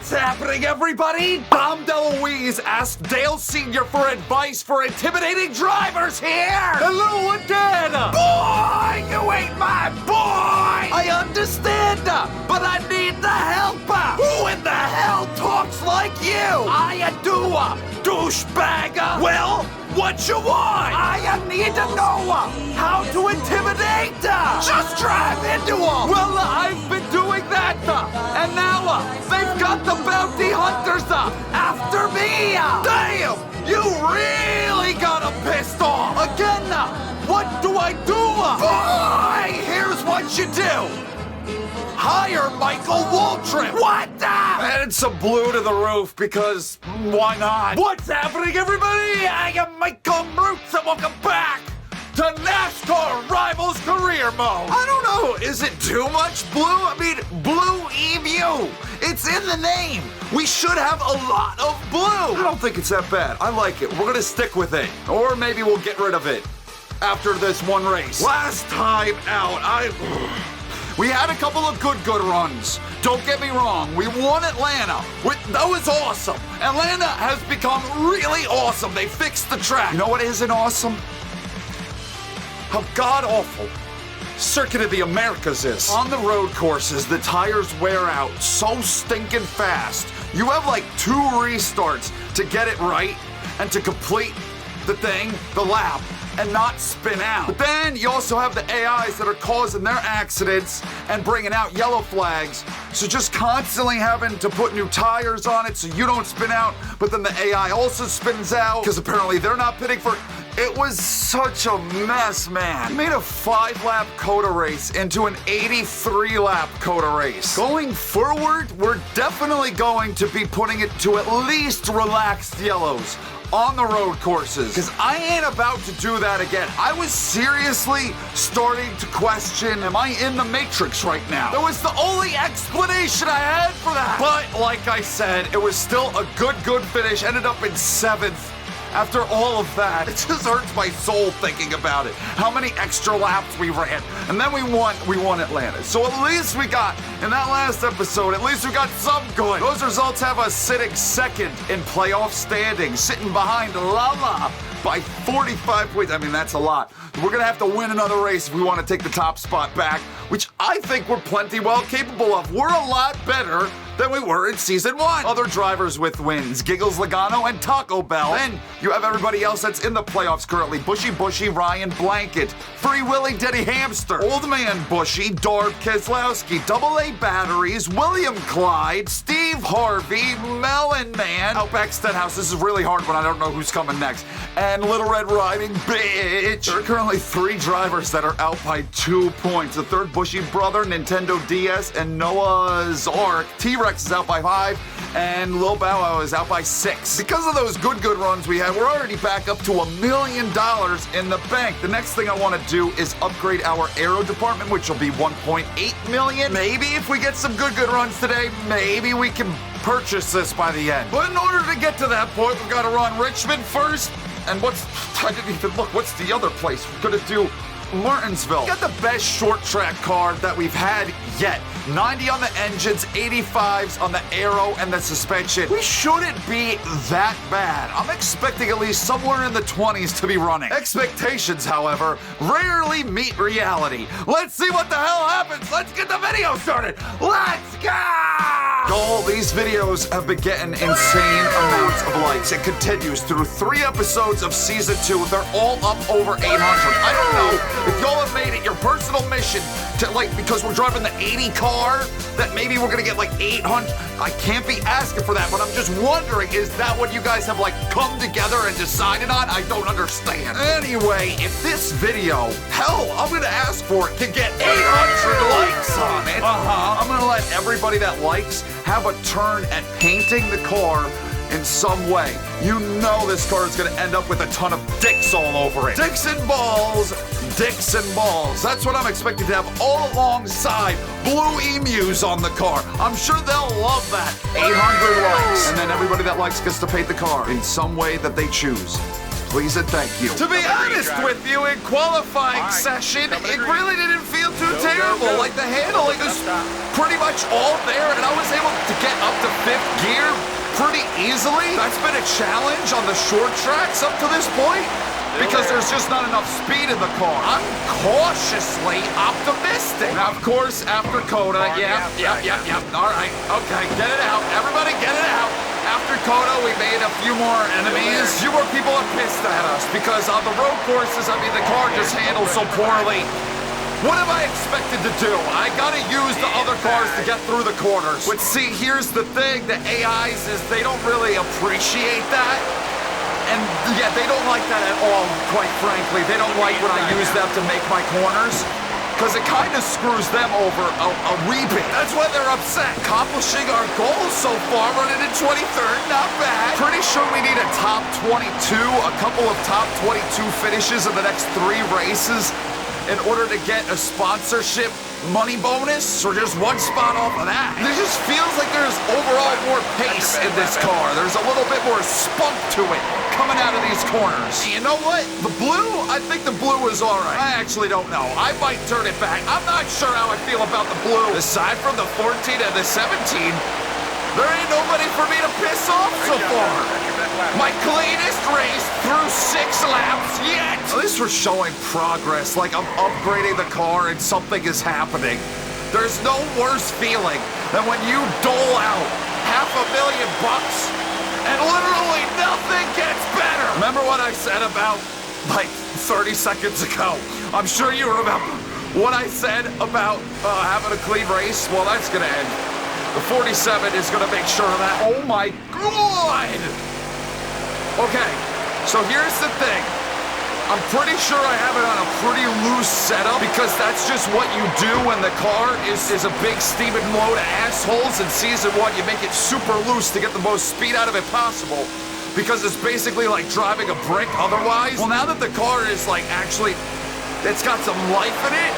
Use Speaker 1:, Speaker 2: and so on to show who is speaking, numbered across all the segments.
Speaker 1: What's happening, everybody? Dom DeLuise asked Dale Sr. for advice for intimidating drivers here! Hello again! Boy, you ain't my boy! I understand, but I need the help! Who in the hell talks like you? I do, douchebag! Well, what you want? I need to know how to intimidate! Just drive into them! Well, I've been doing that, and now they've got the bounty hunters after me! Damn! You really got 'em pissed off! Again, what do I do? Boy, here's what you do! Hire Michael Waltrip! What? Added some blue to the roof because why not? What's happening, everybody? I am Michael Mrucz and welcome back to NASCAR Rivals Career Mode. I don't know, is it too much blue? I mean, Blue Emu. It's in the name. We should have a lot of blue. I don't think it's that bad. I like it. We're gonna stick with it. Or maybe we'll get rid of it after this one race. Last time out, we had a couple of good runs. Don't get me wrong, we won Atlanta. That was awesome. Atlanta has become really awesome. They fixed the track. You know what isn't awesome? How god-awful Circuit of the Americas is. On the road courses, the tires wear out so stinking fast. You have like 2 restarts to get it right and to complete the lap, and not spin out. But then you also have the AIs that are causing their accidents and bringing out yellow flags. So just constantly having to put new tires on it so you don't spin out, but then the AI also spins out because apparently they're not pitting for. It was such a mess, man. We made a 5-lap COTA race into an 83-lap COTA race. Going forward, we're definitely going to be putting it to at least relaxed yellows on the road courses, because I ain't about to do that again. I was seriously starting to question, am I in the Matrix right now? That was the only explanation I had for that. But like I said, it was still a good finish. Ended up in 7th. After all of that, it just hurts my soul thinking about it. How many extra laps we ran. And then we won Atlanta. So at least we got, in that last episode, at least we got some good. Those results have us sitting 2nd in playoff standings, sitting behind Lala by 45 points. I mean, that's a lot. We're gonna have to win another race if we want to take the top spot back, which I think we're plenty well capable of. We're a lot better than we were in Season 1. Other drivers with wins, Giggles Logano and Taco Bell. Then you have everybody else that's in the playoffs currently. Bushy, Ryan Blanket, Free Willy Denny Hamster, Old Man Bushy, Darb Keselowski, AA Batteries, William Clyde, Steve Harvey, Melon Man, Outback Stenhouse. This is really hard when I don't know who's coming next. And Little Red Riding Bitch. There are currently 3 drivers that are out by 2 points. The third Bushy brother, Nintendo DS, and Noah's Ark. T-Rex is out by 5, and Lil Bow Wow is out by 6. Because of those good runs we had, we're already back up to $1 million in the bank. The next thing I want to do is upgrade our aero department, which will be 1.8 million. Maybe if we get some good runs today, maybe we can purchase this by the end. But in order to get to that point, we've got to run Richmond first. And I didn't even look, what's the other place? We're gonna do Martinsville. Got the best short track car that we've had yet. 90 on the engines, 85s on the aero and the suspension. We shouldn't be that bad. I'm expecting at least somewhere in the 20s to be running. Expectations, however, rarely meet reality. Let's see what the hell happens. Let's get the video started. Let's go! All these videos have been getting insane amounts of likes. It continues through 3 episodes of Season 2. They're all up over 800. I don't know if y'all have made it your personal mission to, because we're driving the 80 car, that maybe we're gonna get 800. I can't be asking for that, but I'm just wondering, is that what you guys have come together and decided on? I don't understand. Anyway, if this video, hell, I'm gonna ask for it to get 800 likes on it. I'm gonna let everybody that likes have a turn at painting the car in some way. You know this car is gonna end up with a ton of dicks all over it. Dicks and balls. That's what I'm expecting to have all alongside Blue Emus on the car. I'm sure they'll love that. 800 likes. And then everybody that likes gets to paint the car in some way that they choose. Please and thank you. To be honest with you, in qualifying session, it really didn't feel too terrible. The handling is pretty much all there, and I was able to get up to 5th easily. That's been a challenge on the short tracks up to this point because there's just not enough speed in the car. I'm cautiously optimistic. Now, of course, after Coda, yep. All right, okay, get it out. Everybody get it out. After Coda, we made a few more enemies. Few more people are pissed at us because on the road courses, I mean, the car just handles so poorly. What am I expected to do? I gotta use the other cars to get through the corners. But see, here's the thing, the AIs is they don't really appreciate that. And yeah, they don't like that at all, quite frankly. They don't like when I use them to make my corners, because it kind of screws them over a wee bit. That's why they're upset. Accomplishing our goals so far, running in 23rd, not bad. Pretty sure we need a top 22, a couple of top 22 finishes in the next 3 races in order to get a sponsorship money bonus, or just 1 spot off of that. It just feels like there's overall more pace in this car. There's a little bit more spunk to it coming out of these corners. You know what? The blue, I think the blue is all right. I actually don't know. I might turn it back. I'm not sure how I feel about the blue. Aside from the 14 and the 17, there ain't nobody for me to piss off so far. My cleanest race through 6 laps yet. At least we're showing progress, like I'm upgrading the car and something is happening. There's no worse feeling than when you dole out $500,000 and literally nothing gets better. Remember what I said about like 30 seconds ago? I'm sure you remember what I said about having a clean race. Well, that's gonna end. The 47 is gonna make sure of that. Oh my God! Okay, so here's the thing. I'm pretty sure I have it on a pretty loose setup because that's just what you do when the car is a big steaming load of assholes. In Season 1, you make it super loose to get the most speed out of it possible because it's basically like driving a brick otherwise. Well, now that the car is like actually, it's got some life in it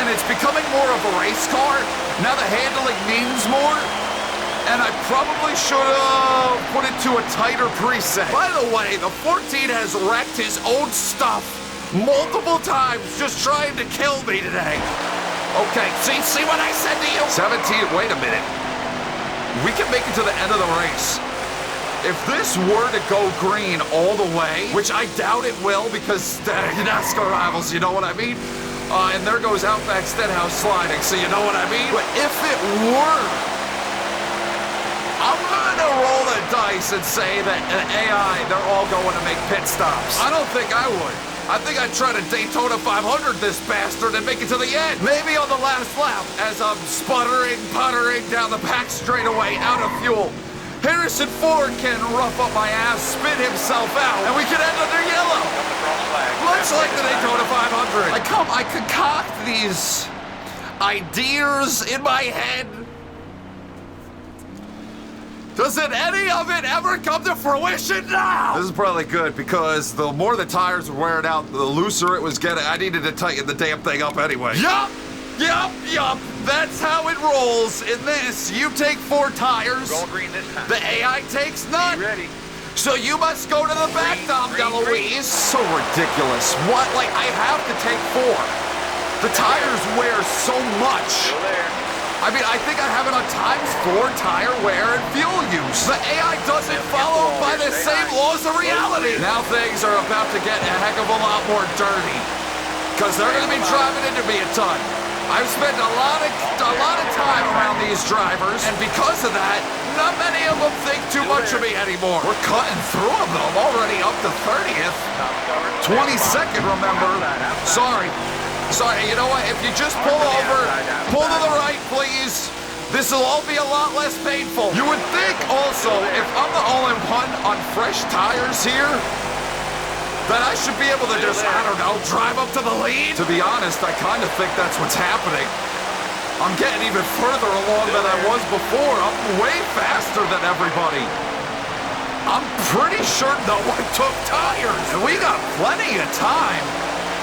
Speaker 1: and it's becoming more of a race car, now the handling means more. And I probably should have put it to a tighter preset. By the way, the 14 has wrecked his own stuff multiple times just trying to kill me today. Okay, see what I said to you? 17, wait a minute. We can make it to the end of the race. If this were to go green all the way, which I doubt it will because NASCAR rivals, you know what I mean? And there goes Outback Stenhouse sliding, so you know what I mean? But if it were, I'm gonna roll the dice and say that an AI, they're all going to make pit stops. I don't think I would. I think I'd try to Daytona 500 this bastard and make it to the end. Maybe on the last lap as I'm sputtering, puttering down the back straightaway out of fuel. Harrison Ford can rough up my ass, spin himself out, and we can end under yellow. Much like the Daytona 500. I concoct these ideas in my head. Doesn't any of it ever come to fruition now? This is probably good because the more the tires were wearing out, the looser it was getting. I needed to tighten the damn thing up anyway. Yup. That's how it rolls. In this, you take 4 tires. Going green this time. The AI takes none. Be ready. So you must go to the back, Dom DeLuise. So ridiculous. What? Like, I have to take 4. The tires wear so much. Still there. I mean, I think I have it on ×4 tire wear and fuel use. The AI doesn't follow by the same laws of reality. Now things are about to get a heck of a lot more dirty because they're going to be driving into me a ton. I've spent a lot of time around these drivers, and because of that, not many of them think too much of me anymore. We're cutting through them, though. I'm already up to 30th. 22nd, remember. Sorry, you know what? If you just pull over, pull to the right, please. This will all be a lot less painful. You would think also, if I'm the only one on fresh tires here, that I should be able to just, I don't know, drive up to the lead? To be honest, I kind of think that's what's happening. I'm getting even further along than I was before. I'm way faster than everybody. I'm pretty sure no one took tires. And we got plenty of time.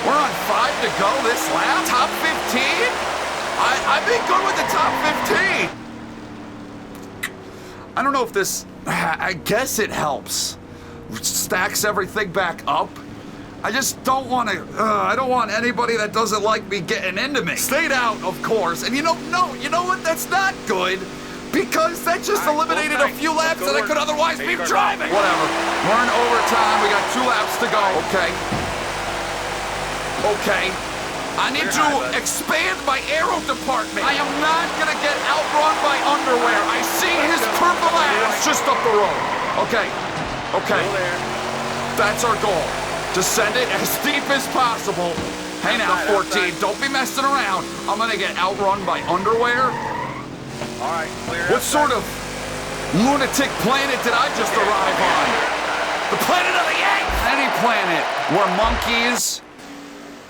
Speaker 1: We're on 5 to go this lap. Top 15? I've been good with the top 15. I don't know if this, I guess it helps. Stacks everything back up. I just don't want to, I don't want anybody that doesn't like me getting into me. Stayed out, of course. And you know what? That's not good Because that just eliminated a few laps that I could otherwise be driving. Whatever. We're in overtime. We got 2 laps to go. Okay. Okay. I need to expand my aero department. I am not going to get outrun by underwear. I see his purple ass just up the road. Okay. Okay. That's our goal. To send it as deep as possible. Hey now, 14, don't be messing around. I'm going to get outrun by underwear.
Speaker 2: All right, clear.
Speaker 1: What sort of lunatic planet did I just arrive on? The planet of the apes! Any planet where monkeys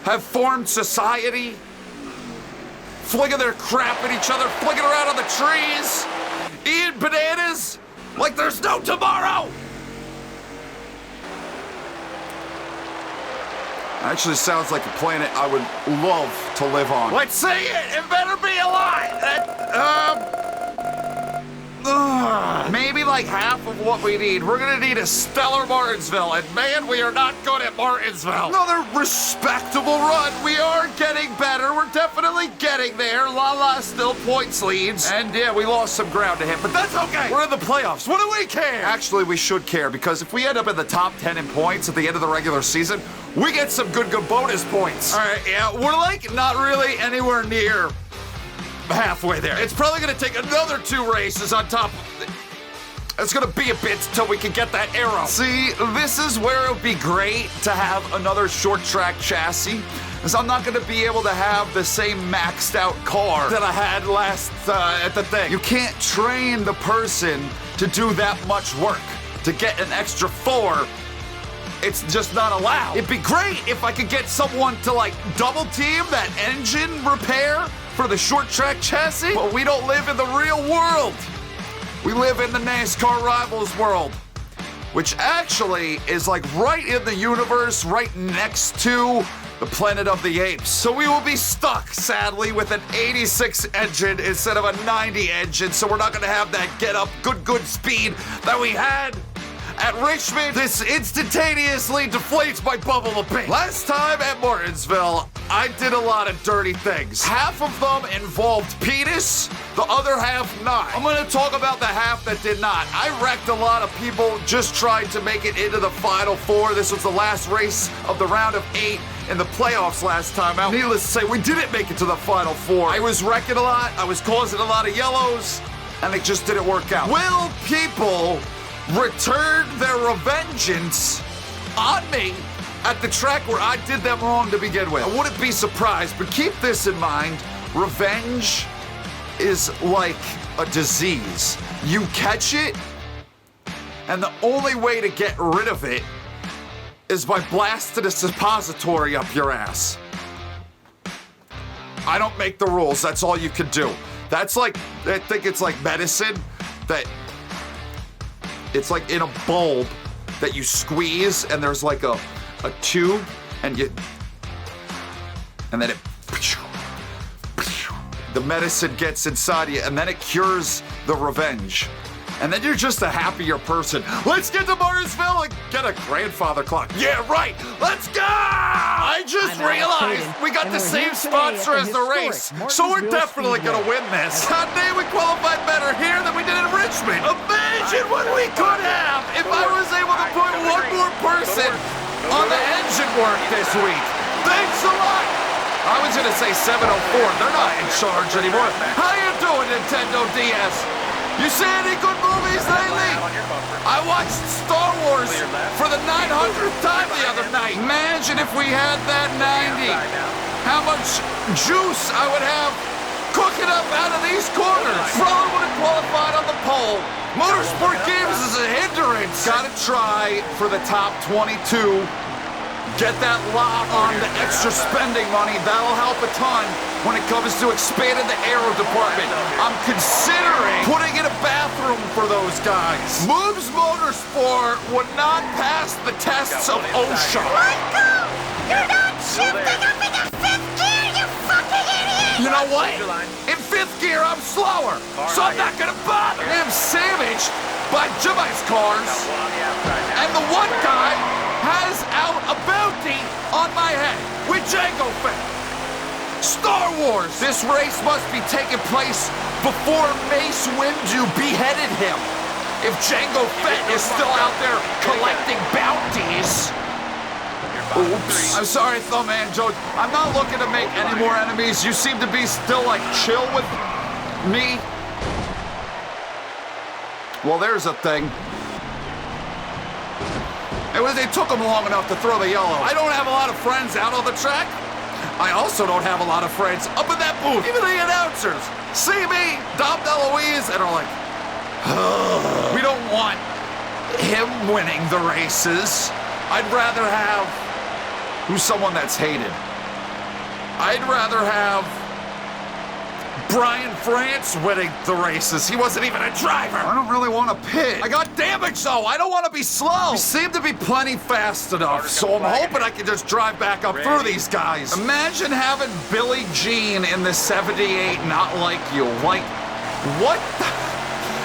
Speaker 1: have formed society, flinging their crap at each other, flinging around on the trees, eating bananas like there's no tomorrow! Actually sounds like a planet I would love to live on. Let's see it! It better be alive! Maybe like half of what we need. We're gonna need a stellar Martinsville, and man, we are not good at Martinsville. Another respectable run. We are getting better. We're definitely getting there. La still points leads. And yeah, we lost some ground to him, but that's okay. We're in the playoffs. What do we care? Actually, we should care, because if we end up in the top 10 in points at the end of the regular season, we get some good bonus points. All right, yeah, we're like not really anywhere near halfway there. It's probably gonna take another 2 races on top of it. It's gonna be a bit until we can get that arrow. See, this is where it would be great to have another short track chassis, because I'm not gonna be able to have the same maxed out car that I had last at the thing. You can't train the person to do that much work. To get an extra 4, it's just not allowed. It'd be great if I could get someone to like double team that engine repair for the short track chassis, but we don't live in the real world. We live in the NASCAR Rivals world, which actually is like right in the universe, right next to the Planet of the Apes. So we will be stuck, sadly, with an 86 engine instead of a 90 engine, so we're not gonna have that get up good speed that we had at Richmond. This instantaneously deflates my bubble a bit. Last time at Martinsville, I did a lot of dirty things. Half of them involved penis, the other half not. I'm gonna talk about the half that did not. I wrecked a lot of people just trying to make it into the Final 4. This was the last race of the round of 8 in the playoffs last time out. Needless to say, we didn't make it to the Final 4. I was wrecking a lot, I was causing a lot of yellows, and it just didn't work out. Will people return their revengeance on me at the track where I did them wrong to begin with? I wouldn't be surprised, but keep this in mind. Revenge is like a disease. You catch it, and the only way to get rid of it is by blasting a suppository up your ass. I don't make the rules, that's all you can do. That's like, I think it's like medicine, that it's like in a bulb that you squeeze, and there's like a tube, and then the medicine gets inside you, and then it cures the revenge. And then you're just a happier person. Let's get to Martinsville and get a grandfather clock. Yeah, right. Let's go! I just realized we got the same sponsor as the race, so we're definitely gonna win this. God damn, we qualified better here than we did in Richmond. Imagine what we could have if I was able to put one more person on the engine work this week. Thanks a lot. I was gonna say 704. They're not in charge anymore. How you doing, Nintendo DS? You see any good movies lately? I watched Star Wars for the 900th time the other night. Imagine if we had that 90. How much juice I would have cooking up out of these corners. Probably would have qualified on the pole. Motorsport games is a hindrance. Gotta try for the top 22. Get that lot on the extra spending money. That'll help a ton when it comes to expanding the aero department. I'm considering putting in a bathroom for those guys. Mroocz Motorsport would not pass the tests of OSHA.
Speaker 3: Michael, you're not shifting up into 5th gear, you fucking idiot!
Speaker 1: You know what? In 5th gear, I'm slower, so I'm not gonna bother. I'm savaged by Jimmy's cars, and the one guy has out a bounty on my head with Django Fett. Star Wars! This race must be taking place before Mace Windu beheaded him. If Jango Fett is still out there collecting bounties. Oops. I'm sorry, Thumbman Joe. I'm not looking to make any more enemies. You seem to be still, like, chill with me. Well, there's a thing. They took them long enough to throw the yellow. I don't have a lot of friends out on the track. I also don't have a lot of friends up in that booth. Even the announcers see me, Dom DeLuise, and are like, we don't want him winning the races. I'd rather have who's someone that's hated. I'd rather have Brian France winning the races. He wasn't even a driver. I don't really want to pit. I got damage though. I don't want to be slow. You seem to be plenty fast enough, so I'm hoping I can just drive back up through these guys. Imagine having Billie Jean in the 78 not like you. Like, what the?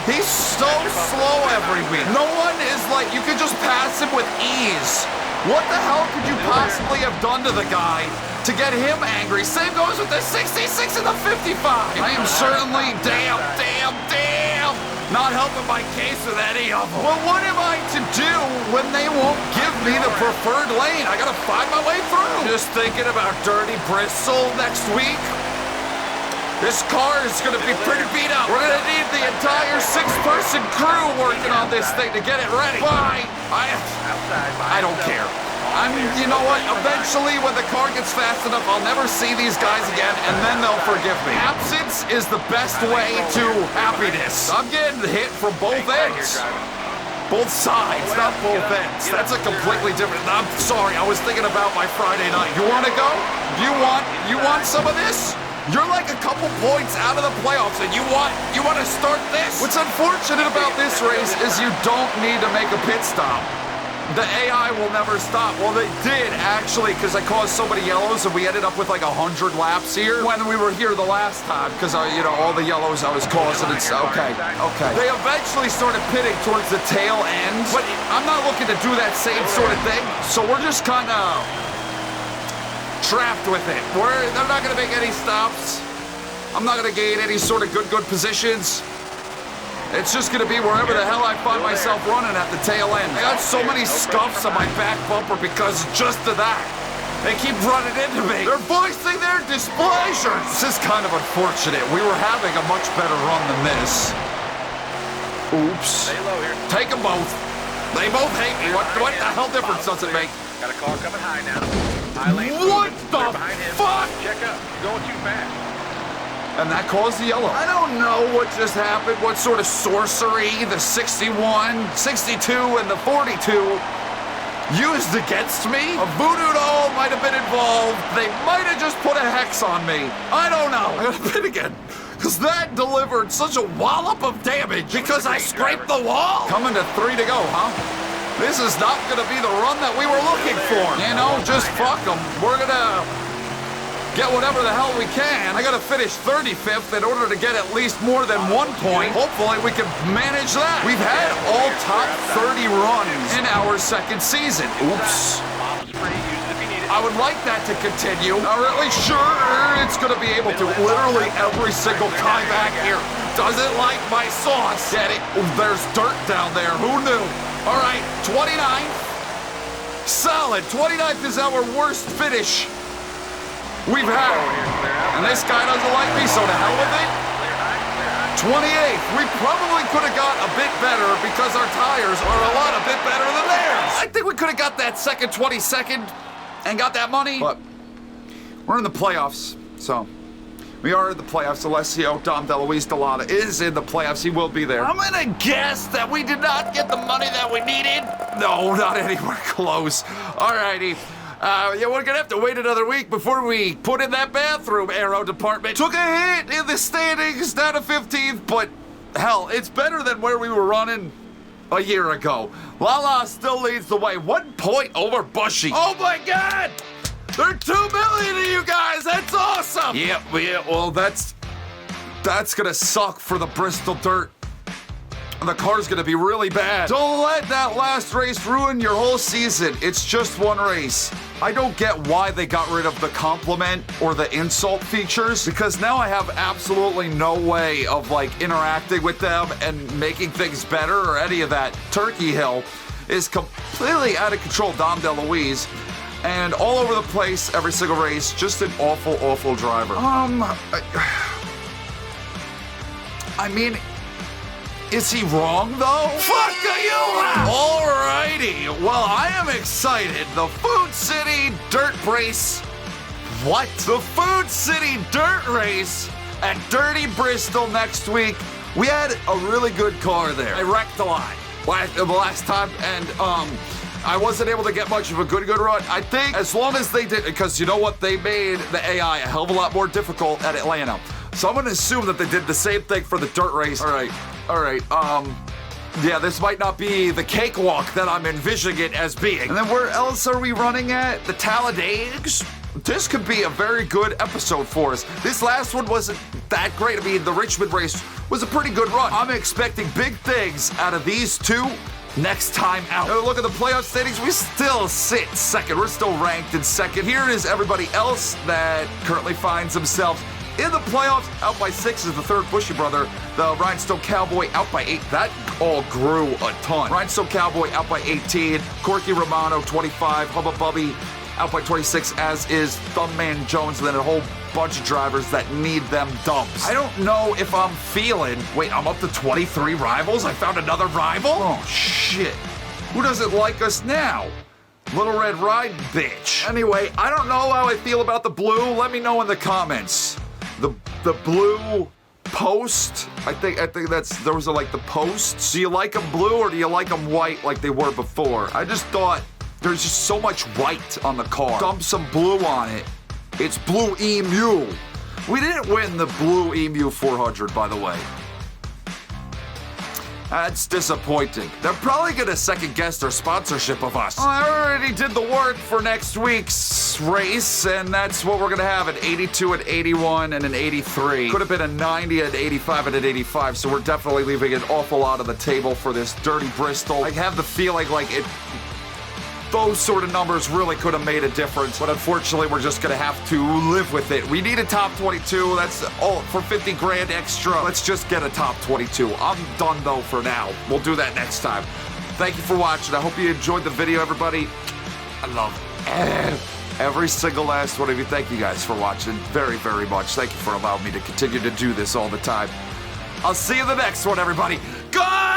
Speaker 1: He's so slow every week. No one is like, you could just pass him with ease. What the hell could you possibly have done to the guy to get him angry? Same goes with the 66 and the 55. I am certainly damn not helping my case with any of them. Well, what am I to do when they won't give me the preferred lane? I gotta find my way through. Just thinking about dirty Bristol next week. This car is gonna be pretty beat up. We're gonna need the entire 6-person crew working on this thing to get it ready. Bye. I don't care. You know what? Eventually, when the car gets fast enough, I'll never see these guys again, and then they'll forgive me. Absence is the best way to happiness. I'm getting hit from both ends. Both sides, not both ends. That's a completely different. I'm sorry. I was thinking about my Friday night. You want to go? You want some of this? You're like a couple points out of the playoffs, and you want to start this? What's unfortunate about this race is you don't need to make a pit stop. The AI will never stop. Well, they did, actually, because I caused so many yellows, and we ended up with like 100 laps here when we were here the last time, because, all the yellows I was causing. It's okay. They eventually started pitting towards the tail end, but I'm not looking to do that same sort of thing, so we're just kind of trapped with it. They're not going to make any stops. I'm not going to gain any sort of good positions. It's just going to be wherever the hell I find myself running at the tail end. I got so many scuffs on my back bumper because just of that. They keep running into me. They're voicing their displeasure. This is kind of unfortunate. We were having a much better run than this. Oops.
Speaker 2: Stay low here.
Speaker 1: Take them both. They both hate me. What the hell difference does it make?
Speaker 2: Got a car coming high now. High lane.
Speaker 1: What the fuck?
Speaker 2: Check up. You're going too fast.
Speaker 1: And that caused the yellow. I don't know what just happened, what sort of sorcery the 61, 62, and the 42 used against me. A voodoo doll might have been involved. They might have just put a hex on me. I don't know. I gotta pit again. Because that delivered such a wallop of damage because I scraped the wall. Coming to 3 to go, huh? This is not gonna be the run that we were looking for. Just fuck them. We're gonna get whatever the hell we can. I gotta finish 35th in order to get at least more than 1 point. Hopefully we can manage that. We've had all top 30 runs in our second season. Oops. I would like that to continue. Not really sure it's gonna be able to literally every single time back here. Doesn't like my sauce. Get it? Ooh, there's dirt down there. Who knew? All right, 29th. Solid. 29th is our worst finish we've had. And this guy doesn't like me, so to hell with it. 28th. We probably could have got a bit better because our tires are a lot a bit better than theirs. I think we could have got that second 22nd and got that money. But we're in the playoffs, so we are in the playoffs. Alessio Dom DeLuise Delata is in the playoffs. He will be there. I'm gonna guess that we did not get the money that we needed. No, not anywhere close. Alrighty. We're gonna have to wait another week before we put in that bathroom, Aero Department. Took a hit in the standings, down to 15th, but hell, it's better than where we were running a year ago. Lala still leads the way. 1 point over Bushy. Oh my God! There are 2 million of you guys! That's awesome! Yeah, well, that's gonna suck for the Bristol Dirt the car's gonna be really bad. Don't let that last race ruin your whole season. It's just one race. I don't get why they got rid of the compliment or the insult features, because now I have absolutely no way of like interacting with them and making things better or any of that. Turkey Hill is completely out of control, Dom DeLuise, and all over the place, every single race, just an awful, awful driver. I mean, is he wrong though? Fuck you! Alrighty, well I am excited. The Food City Dirt Race. What? The Food City Dirt Race at Dirty Bristol next week. We had a really good car there. I wrecked a lot the last time, and I wasn't able to get much of a good run. I think as long as they did, because you know what, they made the AI a hell of a lot more difficult at Atlanta. So I'm gonna assume that they did the same thing for the dirt race. All right. Yeah, this might not be the cakewalk that I'm envisioning it as being. And then where else are we running at? The Talladegs? This could be a very good episode for us. This last one wasn't that great. I mean, the Richmond race was a pretty good run. I'm expecting big things out of these two next time out. Now, look at the playoff standings. We still sit second. We're still ranked in second. Here is everybody else that currently finds themselves in the playoffs. Out by 6 is the third Bushy brother. The Rhinestone Cowboy out by 8. That all grew a ton. Rhinestone Cowboy out by 18. Corky Romano 25. Hubba Bubby out by 26, as is Thumbman Jones, and then a whole bunch of drivers that need them dumps. I don't know if I'm feeling... Wait, I'm up to 23 rivals? I found another rival? Oh, shit. Who doesn't like us now? Little Red Ride, bitch. Anyway, I don't know how I feel about the blue. Let me know in the comments. The blue post, I think that's, those are like the posts. Do you like them blue or do you like them white like they were before? I just thought there's just so much white on the car. Dump some blue on it. It's Blue Emu. We didn't win the Blue Emu 400, by the way. That's disappointing. They're probably gonna second guess their sponsorship of us. I already did the work for next week's race, and that's what we're gonna have: an 82, an 81, and an 83. Could have been a 90, an 85, and an 85, so we're definitely leaving an awful lot on the table for this Dirty Bristol. I have the feeling like those sort of numbers really could have made a difference, but unfortunately we're just gonna have to live with it. We need a top 22. That's all for 50 grand extra. Let's just get a top 22. I'm done though for now. We'll do that next time. Thank you for watching. I hope you enjoyed the video, everybody. I love every single last one of you. Thank you guys for watching very, very much. Thank you for allowing me to continue to do this all the time. I'll see you in the next one, everybody. Go!